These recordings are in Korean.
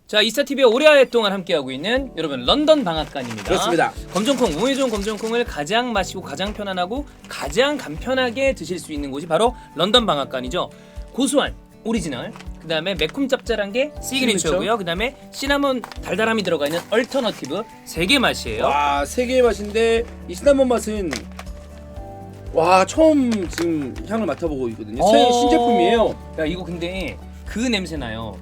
자, 이스타TV와 오래동안 함께하고 있는 여러분 런던 방앗간입니다. 그렇습니다. 검정콩, 몸에 좋은 검정콩을 가장 맛있고 가장 편안하고 가장 간편하게 드실 수 있는 곳이 바로 런던 방앗간이죠. 고소한 오리지널, 그 다음에 매콤 짭짤한 게 시그니처고요. 그 다음에 시나몬 달달함이 들어가 있는 얼터너티브 3개 맛이에요. 와, 3개의 맛인데 이 시나몬 맛은 와, 처음 지금 향을 맡아보고 있거든요. 신제품이에요. 야, 이거 근데 그 냄새 나요.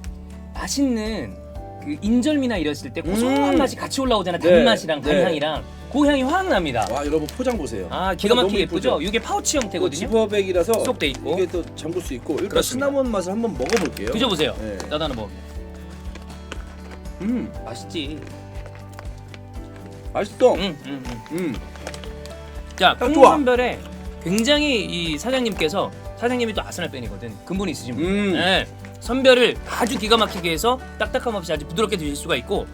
맛있는 그 인절미나 이랬을 때 고소한 맛이 같이 올라오잖아. 단맛이랑 단향이랑 그 향이 확 납니다. 와, 여러분 포장 보세요. 아, 기가 막히게 예쁘죠? 이게 파우치 형태거든요. 지퍼백이라서 쏙 돼 있고. 이게 또 잠글 수 있고. 일단 그렇습니다. 시나몬 맛을 한번 먹어볼게요. 드셔보세요. 네. 나도 하나 먹어볼게요. 맛있지. 맛있어. 자, 딱 좋아. 콩선별에 굉장히 이 사장님이 또 아스날 팬이거든. 근본이 있으신 분. 네. 선별을 아주 기가 막히게 해서 딱딱함 없이 아주 부드럽게 드실 수가 있고,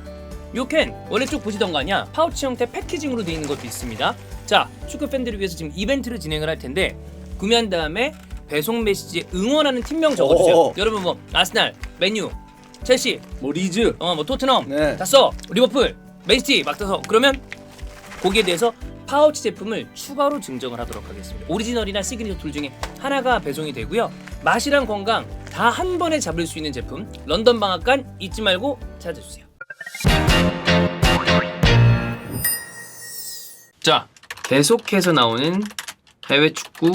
요 캔 원래 쭉 보시던 거 아니야? 파우치 형태 패키징으로 되어 있는 것도 있습니다. 자, 축구 팬들을 위해서 지금 이벤트를 진행을 할 텐데, 구매한 다음에 배송 메시지에 응원하는 팀명 적어주세요. 오. 여러분 뭐 아스날, 맨유, 첼시, 뭐 리즈. 뭐 토트넘 네. 다 써. 리버풀, 맨시티 막 써서 그러면 거기에 대해서 파우치 제품을 추가로 증정을 하도록 하겠습니다. 오리지널이나 시그니처 둘 중에 하나가 배송이 되고요. 맛이랑 건강 다 한 번에 잡을 수 있는 제품 런던 방앗간 잊지 말고 찾아주세요. 자, 계속해서 나오는 해외 축구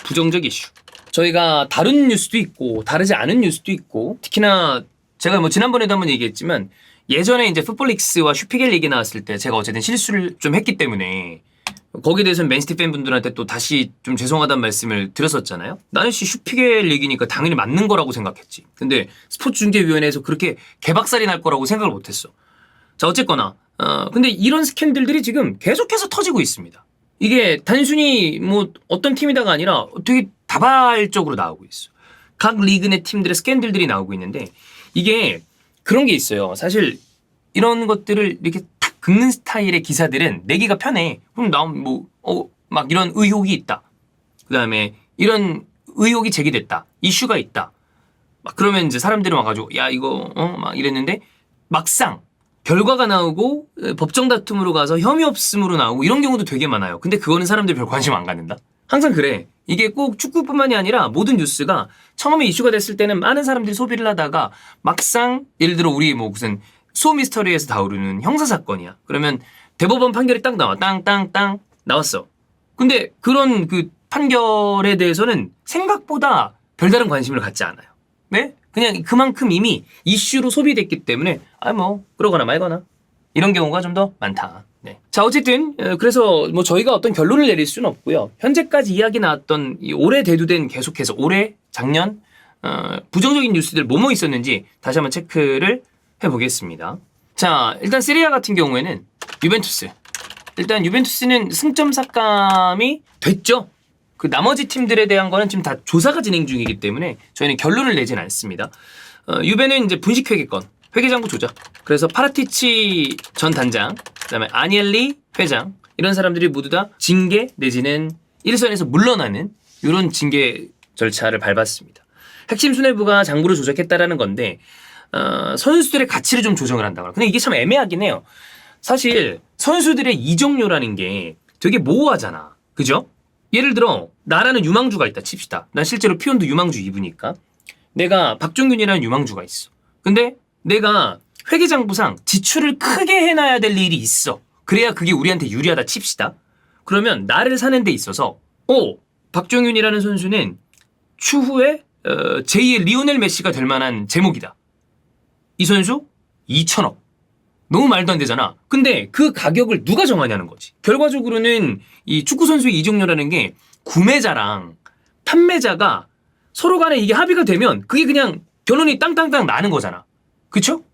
부정적 이슈. 저희가 다른 뉴스도 있고 다르지 않은 뉴스도 있고, 특히나 제가 뭐 지난번에도 한번 얘기했지만 예전에 이제 풋볼릭스와 슈피겔 얘기 나왔을 때 제가 어쨌든 실수를 좀 했기 때문에 거기에 대해서는 맨시티 팬분들한테 또 다시 좀 죄송하다는 말씀을 드렸었잖아요. 나는 슈피겔 얘기니까 당연히 맞는 거라고 생각했지. 근데 스포츠중계위원회에서 그렇게 개박살이 날 거라고 생각을 못했어. 자, 어쨌거나 근데 이런 스캔들들이 지금 계속해서 터지고 있습니다. 이게 단순히 뭐 어떤 팀이다가 아니라 되게 다발적으로 나오고 있어. 각 리그 내 팀들의 스캔들들이 나오고 있는데, 이게 그런 게 있어요. 사실 이런 것들을 이렇게 탁 긁는 스타일의 기사들은 내기가 편해. 그럼 나오면 막 이런 의혹이 있다. 그 다음에 이런 의혹이 제기됐다. 이슈가 있다. 막 그러면 이제 사람들은 와가지고 야 이거 막 이랬는데, 막상 결과가 나오고 법정 다툼으로 가서 혐의 없음으로 나오고 이런 경우도 되게 많아요. 근데 그거는 사람들이 별 관심 안 갖는다. 항상 그래. 이게 꼭 축구뿐만이 아니라 모든 뉴스가 처음에 이슈가 됐을 때는 많은 사람들이 소비를 하다가 막상 예를 들어 우리 뭐 무슨 소미스터리에서 다루는 형사사건이야. 그러면 대법원 판결이 딱 나와. 땅땅땅 나왔어. 근데 그런 그 판결에 대해서는 생각보다 별다른 관심을 갖지 않아요. 네? 그냥 그만큼 이미 이슈로 소비됐기 때문에 뭐 그러거나 말거나 이런 경우가 좀 더 많다. 네. 자, 어쨌든 그래서 뭐 저희가 어떤 결론을 내릴 수는 없고요. 현재까지 이야기 나왔던 이 올해 대두된 계속해서 올해, 작년 부정적인 뉴스들 뭐뭐 있었는지 다시 한번 체크를 해보겠습니다. 자, 일단 세리아 같은 경우에는 유벤투스. 일단 유벤투스는 승점 삭감이 됐죠. 그 나머지 팀들에 대한 거는 지금 다 조사가 진행 중이기 때문에 저희는 결론을 내진 않습니다. 유벤은 이제 분식회계권, 회계장부 조작. 그래서 파라티치 전 단장, 그다음에 아니엘리 회장, 이런 사람들이 모두 다 징계 내지는 일선에서 물러나는 이런 징계 절차를 밟았습니다. 핵심 수뇌부가 장부를 조작했다라는 건데 선수들의 가치를 좀 조정을 한다고. 근데 이게 참 애매하긴 해요. 사실 선수들의 이적료라는 게 되게 모호하잖아. 그죠? 예를 들어 나라는 유망주가 있다 칩시다. 난 실제로 피온도 유망주 입으니까. 내가 박종균이라는 유망주가 있어. 근데 내가 회계장부상 지출을 크게 해놔야 될 일이 있어. 그래야 그게 우리한테 유리하다 칩시다. 그러면 나를 사는 데 있어서 박종균이라는 선수는 추후에 제2의 리오넬 메시가 될 만한 제목이다. 이 선수 2천억. 너무 말도 안 되잖아. 근데 그 가격을 누가 정하냐는 거지. 결과적으로는 이 축구 선수의 이적료라는 게 구매자랑 판매자가 서로 간에 이게 합의가 되면 그게 그냥 결론이 땅땅땅 나는 거잖아. 그쵸?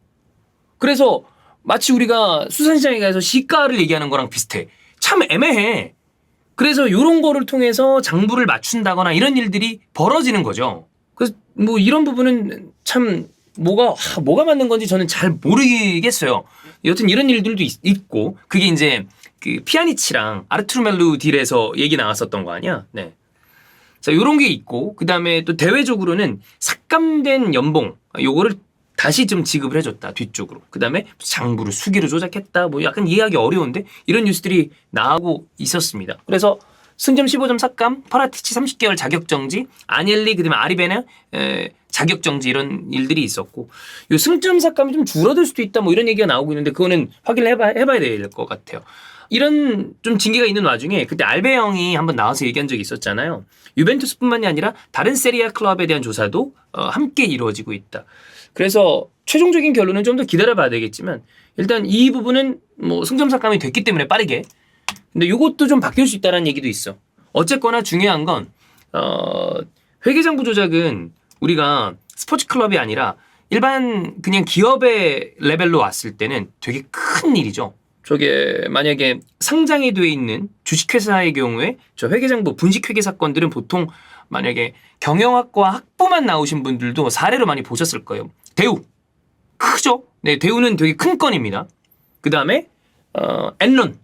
그래서 마치 우리가 수산시장에 가서 시가를 얘기하는 거랑 비슷해. 참 애매해. 그래서 이런 거를 통해서 장부를 맞춘다거나 이런 일들이 벌어지는 거죠. 그래서 뭐 이런 부분은 참 뭐가 맞는 건지 저는 잘 모르겠어요. 여튼 이런 일들도 있고, 그게 이제 그 피아니치랑 아르투르 멜루 딜에서 얘기 나왔었던 거 아니야? 네. 자, 요런 게 있고, 그 다음에 또 대외적으로는 삭감된 연봉, 요거를 다시 좀 지급을 해줬다 뒤쪽으로. 그다음에 장부를 수기로 조작했다. 뭐 약간 이해하기 어려운데 이런 뉴스들이 나오고 있었습니다. 그래서 승점 15점 삭감, 파라티치 30개월 자격정지, 아니엘리 그다음에 아리베나 자격정지 이런 일들이 있었고 요 승점 삭감이 좀 줄어들 수도 있다 뭐 이런 얘기가 나오고 있는데 그거는 확인을 해봐야 될 것 같아요. 이런 좀 징계가 있는 와중에 그때 알베 형이 한번 나와서 얘기한 적이 있었잖아요. 유벤투스뿐만이 아니라 다른 세리아 클럽에 대한 조사도 함께 이루어지고 있다. 그래서 최종적인 결론은 좀 더 기다려봐야 되겠지만 일단 이 부분은 뭐 승점 삭감이 됐기 때문에 빠르게 근데 이것도 좀 바뀔 수 있다는 얘기도 있어. 어쨌거나 중요한 건 회계장부 조작은 우리가 스포츠 클럽이 아니라 일반 그냥 기업의 레벨로 왔을 때는 되게 큰 일이죠. 저게 만약에 상장이 돼 있는 주식회사의 경우에 저 회계장부 분식회계 사건들은 보통 만약에 경영학과 학부만 나오신 분들도 사례로 많이 보셨을 거예요. 대우 크죠? 네, 대우는 되게 큰 건입니다. 그 다음에 엔론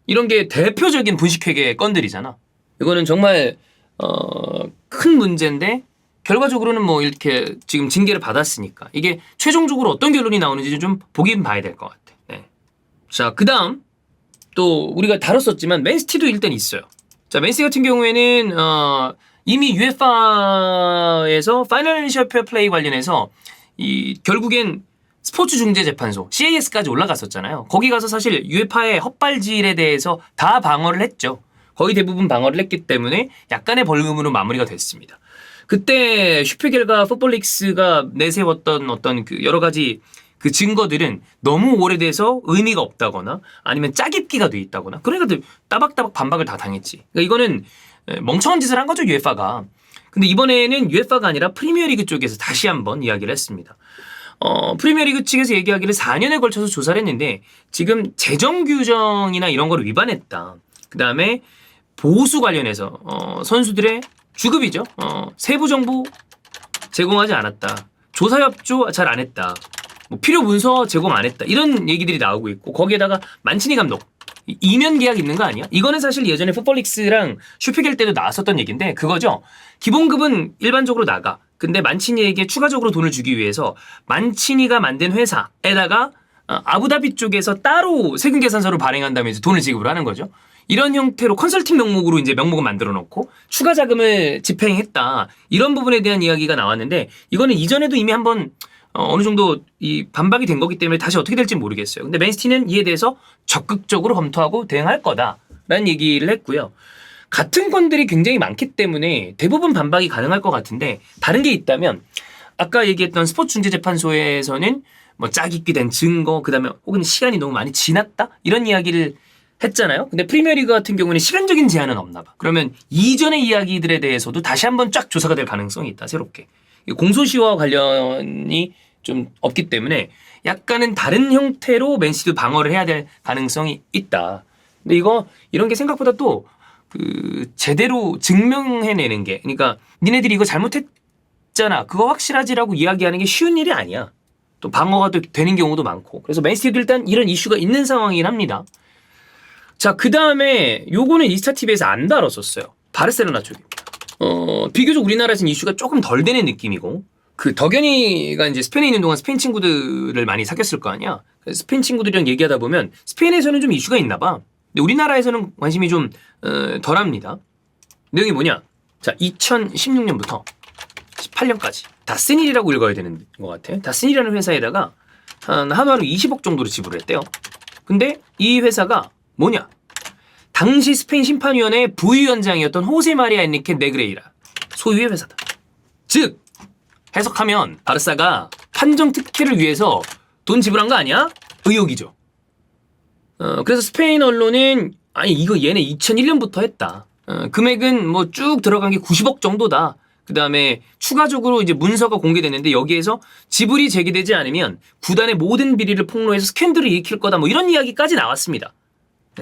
이런 게 대표적인 분식회계 건들이잖아. 이거는 정말 큰 문제인데 결과적으로는 뭐 이렇게 지금 징계를 받았으니까 이게 최종적으로 어떤 결론이 나오는지 좀 보긴 봐야 될 것 같아. 네. 자, 그 다음 또 우리가 다뤘었지만 맨시티도 일단 있어요. 자, 맨시티 같은 경우에는 이미 UEFA에서 파이낸셜 페어플레이 관련해서 결국엔 스포츠중재재판소 CAS까지 올라갔었잖아요. 거기 가서 사실 UEFA의 헛발질에 대해서 다 방어를 했죠. 거의 대부분 방어를 했기 때문에 약간의 벌금으로 마무리가 됐습니다. 그때 슈피겔과 풋볼릭스가 내세웠던 어떤 그 여러 가지 그 증거들은 너무 오래돼서 의미가 없다거나 아니면 짜깁기가 돼 있다거나 그러니까 따박따박 반박을 다 당했지. 그러니까 이거는 멍청한 짓을 한 거죠, UEFA가. 근데 이번에는 UEFA가 아니라 프리미어리그 쪽에서 다시 한번 이야기를 했습니다. 프리미어리그 측에서 얘기하기를 4년에 걸쳐서 조사를 했는데 지금 재정 규정이나 이런 거를 위반했다. 그 다음에 보수 관련해서 선수들의 주급이죠. 세부 정보 제공하지 않았다. 조사 협조 잘 안 했다. 뭐 필요 문서 제공 안 했다. 이런 얘기들이 나오고 있고 거기에다가 만치니 감독 이면 계약 있는 거 아니야? 이거는 사실 예전에 풋볼릭스랑 슈피겔 때도 나왔었던 얘기인데 그거죠. 기본급은 일반적으로 나가. 근데 만치니에게 추가적으로 돈을 주기 위해서 만치니가 만든 회사에다가 아부다비 쪽에서 따로 세금 계산서를 발행한 다음에 이제 돈을 지급을 하는 거죠. 이런 형태로 컨설팅 명목으로 이제 명목을 만들어 놓고 추가 자금을 집행했다. 이런 부분에 대한 이야기가 나왔는데 이거는 이전에도 이미 한번 어느 정도 이 반박이 된 거기 때문에 다시 어떻게 될지 모르겠어요. 근데 맨시티는 이에 대해서 적극적으로 검토하고 대응할 거다라는 얘기를 했고요. 같은 건들이 굉장히 많기 때문에 대부분 반박이 가능할 것 같은데 다른 게 있다면 아까 얘기했던 스포츠중재재판소에서는 뭐 짜깁기 된 증거 그다음에 혹은 시간이 너무 많이 지났다 이런 이야기를 했잖아요. 근데 프리미어리그 같은 경우는 시간적인 제한은 없나 봐. 그러면 이전의 이야기들에 대해서도 다시 한번 쫙 조사가 될 가능성이 있다. 새롭게. 공소시효와 관련이 좀 없기 때문에 약간은 다른 형태로 맨시티도 방어를 해야 될 가능성이 있다. 근데 이런 게 생각보다 또 제대로 증명해내는 게 그러니까 니네들이 이거 잘못했잖아. 그거 확실하지라고 이야기하는 게 쉬운 일이 아니야. 또 방어가 또 되는 경우도 많고. 그래서 맨시티도 일단 이런 이슈가 있는 상황이긴 합니다. 자, 그 다음에 요거는 이스타TV에서 안 다뤘었어요. 바르셀로나 쪽입니다. 비교적 우리나라에서는 이슈가 조금 덜 되는 느낌이고 그 덕현이가 이제 스페인에 있는 동안 스페인 친구들을 많이 사귀었을 거 아니야. 스페인 친구들이랑 얘기하다 보면 스페인에서는 좀 이슈가 있나 봐. 근데 우리나라에서는 관심이 좀 덜합니다. 내용이 뭐냐? 자, 2016년부터 18년까지 다스닐이라고 읽어야 되는 것 같아요. 다스닐이라는 회사에다가 하루하루 20억 정도를 지불했대요. 근데 이 회사가 뭐냐? 당시 스페인 심판위원회 부위원장이었던 호세 마리아 엔리케 네그레이라 소유의 회사다. 즉 해석하면 바르사가 판정 특혜를 위해서 돈 지불한 거 아니야? 의혹이죠. 그래서 스페인 언론은 아니 이거 얘네 2001년부터 했다. 금액은 뭐 쭉 들어간 게 90억 정도다. 그 다음에 추가적으로 이제 문서가 공개됐는데 여기에서 지불이 제기되지 않으면 구단의 모든 비리를 폭로해서 스캔들을 일으킬 거다. 뭐 이런 이야기까지 나왔습니다.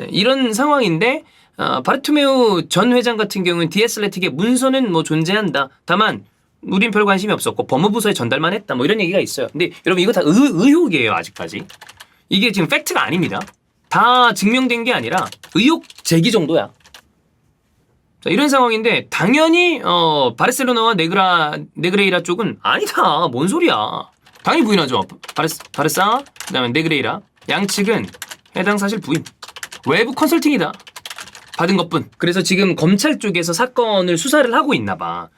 이런 상황인데 바르투메우 전 회장 같은 경우는 디애슬레틱의 문서는 뭐 존재한다. 다만 우린 별 관심이 없었고 법무부서에 전달만 했다. 뭐 이런 얘기가 있어요. 근데 여러분 이거 다 의혹이에요. 아직까지. 이게 지금 팩트가 아닙니다. 다 증명된 게 아니라 의혹 제기 정도야. 자, 이런 상황인데 당연히 바르셀로나와 네그레이라 쪽은 아니다. 뭔 소리야. 당연히 부인하죠. 바르사, 그다음에 네그레이라 양측은 해당 사실 부인. 외부 컨설팅이다. 받은 것뿐. 그래서 지금 검찰 쪽에서 사건을 수사를 하고 있나 봐.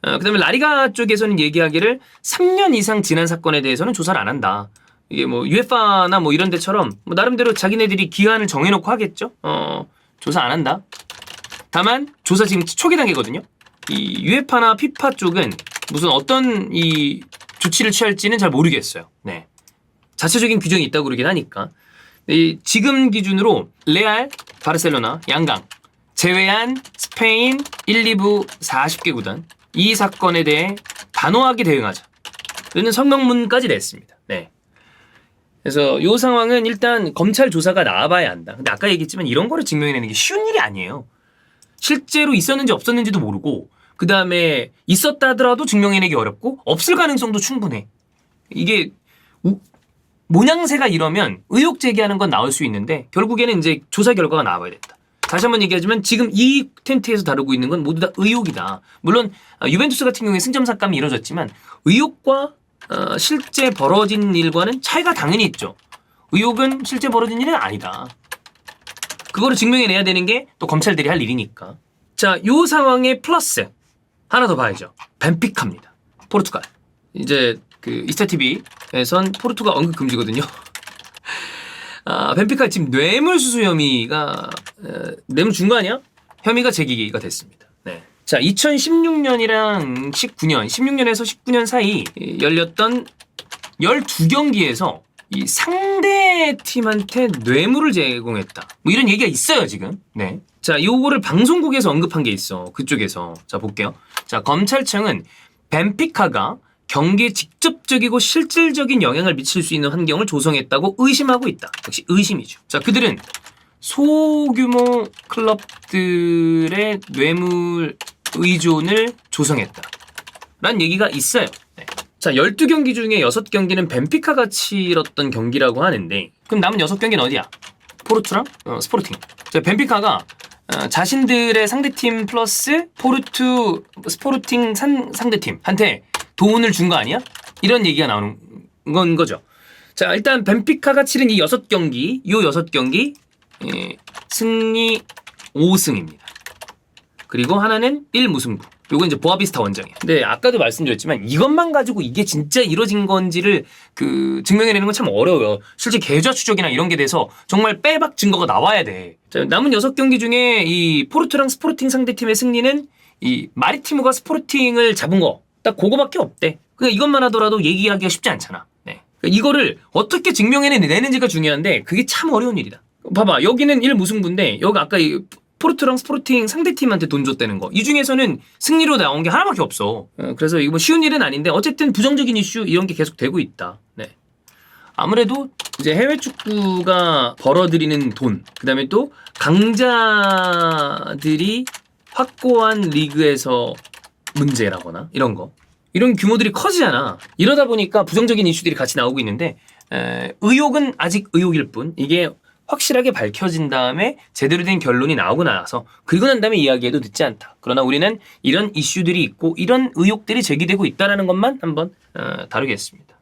그다음에 라리가 쪽에서는 얘기하기를 3년 이상 지난 사건에 대해서는 조사를 안 한다. 이게 뭐 UEFA나 뭐 이런 데처럼 뭐 나름대로 자기네들이 기한을 정해놓고 하겠죠. 조사 안 한다. 다만 조사 지금 초기 단계거든요. 이 UEFA나 피파 쪽은 무슨 어떤 이 조치를 취할지는 잘 모르겠어요. 네. 자체적인 규정이 있다고 그러긴 하니까. 이 지금 기준으로 레알, 바르셀로나, 양강 제외한 스페인 1, 2부 40개 구단 이 사건에 대해 단호하게 대응하자. 이는 성명문까지 냈습니다. 네. 그래서 이 상황은 일단 검찰 조사가 나와봐야 한다. 근데 아까 얘기했지만 이런 거를 증명해내는 게 쉬운 일이 아니에요. 실제로 있었는지 없었는지도 모르고 그 다음에 있었다 하더라도 증명해내기 어렵고 없을 가능성도 충분해. 이게 모양새가 이러면 의혹 제기하는 건 나올 수 있는데 결국에는 이제 조사 결과가 나와야 된다. 다시 한번 얘기하지만 지금 이 텐트에서 다루고 있는 건 모두 다 의혹이다. 물론 유벤투스 같은 경우에 승점 삭감이 이루어졌지만 의혹과 실제 벌어진 일과는 차이가 당연히 있죠. 의혹은 실제 벌어진 일은 아니다. 그거를 증명해내야 되는 게 또 검찰들이 할 일이니까. 자, 요 상황에 플러스 하나 더 봐야죠. 벤피카입니다. 포르투갈. 이제 그 이스타TV에선 포르투갈 언급 금지거든요. 벤피카 지금 뇌물수수 혐의가 뇌물 준 거 아니야? 혐의가 제기가 됐습니다. 네. 자, 2016년이랑 19년, 16년에서 19년 사이 열렸던 12경기에서 이 상대 팀한테 뇌물을 제공했다. 뭐 이런 얘기가 있어요, 지금. 네. 자, 요거를 방송국에서 언급한 게 있어. 그쪽에서. 자, 볼게요. 자, 검찰청은 벤피카가 경기에 직접적이고 실질적인 영향을 미칠 수 있는 환경을 조성했다고 의심하고 있다. 역시 의심이죠. 자, 그들은 소규모 클럽들의 뇌물 의존을 조성했다. 라는 얘기가 있어요. 네. 자, 12경기 중에 6경기는 벤피카가 치렀던 경기라고 하는데 그럼 남은 6경기는 어디야? 포르투랑 스포르팅. 자, 벤피카가 자신들의 상대팀 플러스 스포르팅 상대팀한테 돈을 준 거 아니야? 이런 얘기가 나오는 건 거죠. 자, 일단 벤피카가 치른 이 6경기, 요 6경기 승리 5승입니다. 그리고 하나는 1무승부. 요건 이제 보아비스타 원정이에요. 근데 아까도 말씀드렸지만 이것만 가지고 이게 진짜 이뤄진 건지를 증명해내는 건 참 어려워요. 실제 계좌 추적이나 이런 게 돼서 정말 빼박 증거가 나와야 돼. 자, 남은 6경기 중에 이 포르투랑 스포르팅 상대팀의 승리는 이 마리티모가 스포르팅을 잡은 거 딱 그거밖에 없대. 그러니까 이것만 하더라도 얘기하기가 쉽지 않잖아. 네. 그러니까 이거를 어떻게 증명해내는지가 중요한데 그게 참 어려운 일이다. 봐봐, 여기는 1무승부인데 여기 아까 이 포르투랑 스포르팅 상대팀한테 돈 줬다는 거. 이 중에서는 승리로 나온 게 하나밖에 없어. 그래서 이거 뭐 쉬운 일은 아닌데 어쨌든 부정적인 이슈 이런 게 계속 되고 있다. 네. 아무래도 이제 해외 축구가 벌어들이는 돈, 그다음에 또 강자들이 확고한 리그에서 문제라거나 이런 거. 이런 규모들이 커지잖아. 이러다 보니까 부정적인 이슈들이 같이 나오고 있는데 의혹은 아직 의혹일 뿐 이게 확실하게 밝혀진 다음에 제대로 된 결론이 나오고 나서 그리고 난 다음에 이야기해도 늦지 않다. 그러나 우리는 이런 이슈들이 있고 이런 의혹들이 제기되고 있다는 것만 한번 다루겠습니다.